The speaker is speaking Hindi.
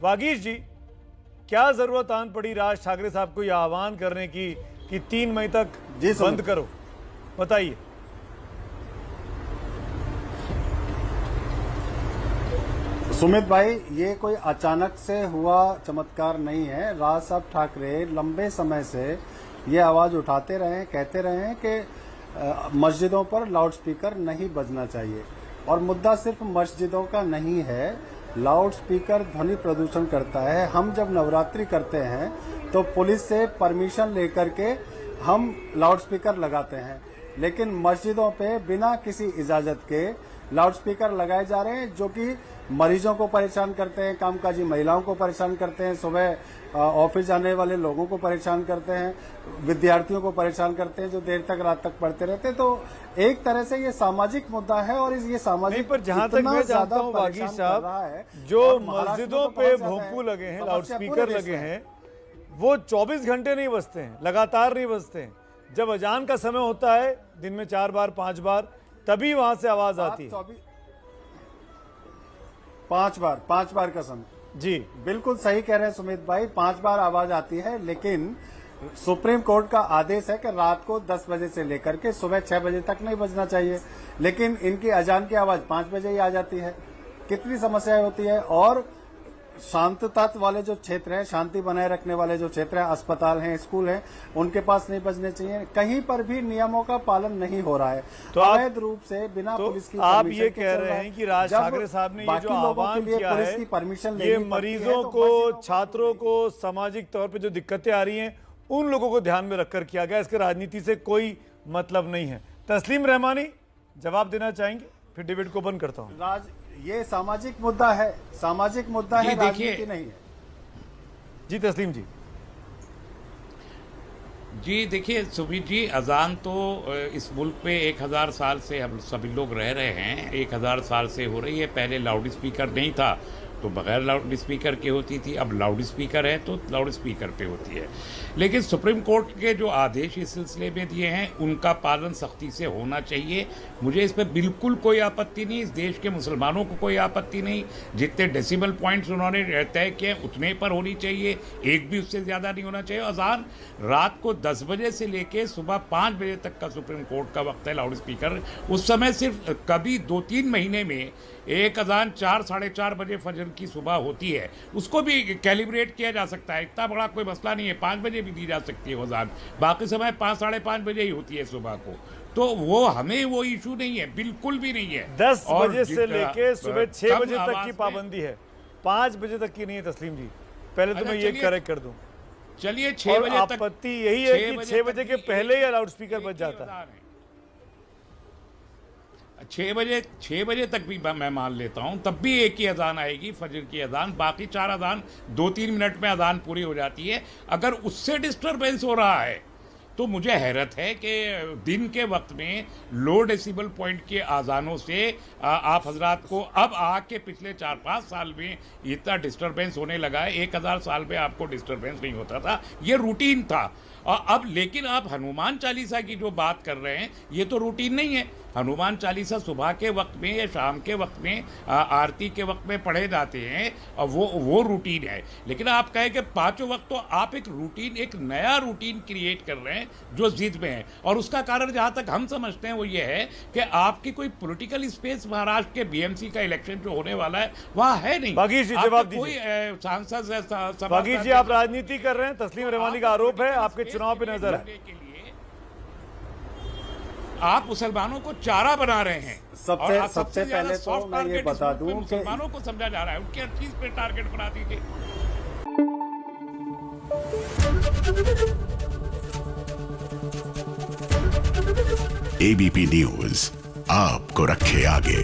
वागीश जी, क्या जरूरत आन पड़ी राज ठाकरे साहब को यह आह्वान करने की कि 3 मई तक बंद करो, बताइए। सुमित भाई, ये कोई अचानक से हुआ चमत्कार नहीं है। राज साहब ठाकरे लंबे समय से ये आवाज उठाते रहे हैं, कहते रहे हैं कि मस्जिदों पर लाउडस्पीकर नहीं बजना चाहिए। और मुद्दा सिर्फ मस्जिदों का नहीं है, लाउडस्पीकर ध्वनि प्रदूषण करता है। हम जब नवरात्रि करते हैं तो पुलिस से परमिशन लेकर के हम लाउडस्पीकर लगाते हैं, लेकिन मस्जिदों पे बिना किसी इजाजत के लाउडस्पीकर लगाए जा रहे हैं, जो कि मरीजों को परेशान करते हैं, कामकाजी महिलाओं को परेशान करते हैं, सुबह ऑफिस जाने वाले लोगों को परेशान करते हैं, विद्यार्थियों को परेशान करते हैं जो देर तक रात तक पढ़ते रहते हैं। तो एक तरह से ये सामाजिक मुद्दा है और ये सामाजिक पर जहां तक मैं जानता हूं वागीश साहब, जो मस्जिदों पे भोंपू लगे हैं, लाउडस्पीकर लगे हैं, वो 24 घंटे नहीं बजते हैं, लगातार नहीं बजते हैं। जब अजान का समय होता है दिन में 4 बार 5 बार, तभी वहां से आवाज आती है। 5 बार का समय जी बिल्कुल सही कह रहे हैं सुमित भाई, 5 बार आवाज आती है। लेकिन सुप्रीम कोर्ट का आदेश है कि रात को 10 बजे से लेकर के सुबह 6 बजे तक नहीं बजना चाहिए, लेकिन इनकी अजान की आवाज 5 बजे ही आ जाती है। कितनी समस्याएं होती है। और शांतता वाले जो क्षेत्र हैं, शांति बनाए रखने वाले जो क्षेत्र हैं, अस्पताल हैं, स्कूल हैं, उनके पास नहीं बजने चाहिए। कहीं पर भी नियमों का पालन नहीं हो रहा है, तो अवैध रूप से बिना पुलिस की आप ये कह रहे हैं कि राज ठाकरे साहब ने ये जो आह्वान किया है, ये मरीजों को, छात्रों को, सामाजिक तौर पे जो दिक्कतें आ रही हैं उन लोगों को ध्यान में रखकर किया गया, इसके राजनीति से कोई मतलब नहीं है। तस्लीम रहमानी जवाब देना चाहेंगे, फिर डिबेट को बंद करता हूं। ये सामाजिक मुद्दा है, सामाजिक मुद्दा है, राजनीति नहीं है। जी तस्लीम जी। जी देखिए सुमित जी, अजान तो इस मुल्क पे 1000 साल से हम सभी लोग रह रहे हैं, 1000 साल से हो रही है। पहले लाउड स्पीकर नहीं था तो बगैर लाउड स्पीकर के होती थी, अब लाउड स्पीकर है तो लाउड स्पीकर पे होती है। लेकिन सुप्रीम कोर्ट के जो आदेश इस सिलसिले में दिए हैं उनका पालन सख्ती से होना चाहिए। मुझे इस पर बिल्कुल कोई आपत्ति नहीं, इस देश के मुसलमानों को कोई आपत्ति नहीं। जितने डेसिबल पॉइंट्स उन्होंने तय किए उतने पर होनी चाहिए, एक भी उससे ज़्यादा नहीं होना चाहिए। अजान रात को 10 बजे से लेकर सुबह 5 बजे तक का सुप्रीम कोर्ट का वक्त है लाउड स्पीकर। उस समय सिर्फ कभी 2-3 महीने में एक अजान 4 साढ़े 4 बजे फजर की सुबह होती है, उसको भी कैलिब्रेट किया जा सकता है, इतना बड़ा कोई मसला नहीं है। 5 बजे भी दी जा सकती है अजान, बाकी समय 5 साढ़े 5 बजे ही होती है सुबह को। तो वो हमें वो इशू नहीं है, बिल्कुल भी नहीं है। 10 बजे से लेके सुबह 6 बजे तक की पाबंदी है, 5 बजे तक की नहीं है तस्लीम जी। पहले तो मैं ये करेक्ट कर दूं। चलिए 6 बजे तक। आपत्ति यही है कि 6 बजे के पहले ही लाउड स्पीकर बज जाता है। 6 बजे तक भी मैं मान लेता हूं, तब भी एक ही अजान आएगी, फजर की अजान। बाकी 4 अजान 2-3 मिनट में अजान पूरी हो जाती है। अगर उससे डिस्टर्बेंस हो रहा है तो मुझे हैरत है कि दिन के वक्त में लो डेसिबल पॉइंट के आज़ानों से आप हजरात को अब आके पिछले 4-5 साल में इतना डिस्टर्बेंस होने लगा है। 1000 साल में आपको डिस्टर्बेंस नहीं होता था, ये रूटीन था। और अब लेकिन आप हनुमान चालीसा की जो बात कर रहे हैं, ये तो रूटीन नहीं है। हनुमान चालीसा सुबह के वक्त में या शाम के वक्त में आरती के वक्त में पढ़े जाते हैं और वो रूटीन है। लेकिन आप कहें कि 5 वक्त, तो आप एक रूटीन, एक नया रूटीन क्रिएट कर रहे हैं जो जिद में है। और उसका कारण जहाँ तक हम समझते हैं वो ये है कि आपकी कोई पॉलिटिकल स्पेस महाराष्ट्र के बीएमसी का इलेक्शन जो होने वाला है वहाँ है नहीं। वागीश जी जवाब दीजिए। कोई सांसद वागीश जी आप राजनीति कर रहे हैं, तस्लीम रहमानी का आरोप है आपके चुनाव पे नजर है। आप मुसलमानों को चारा बना रहे हैं। सबसे पहले तो मैं ये बता दूं कि मुसलमानों को समझा जा रहा है, उनकी हर चीज पे टारगेट बना दीजिए। एबीपी न्यूज आपको रखे आगे।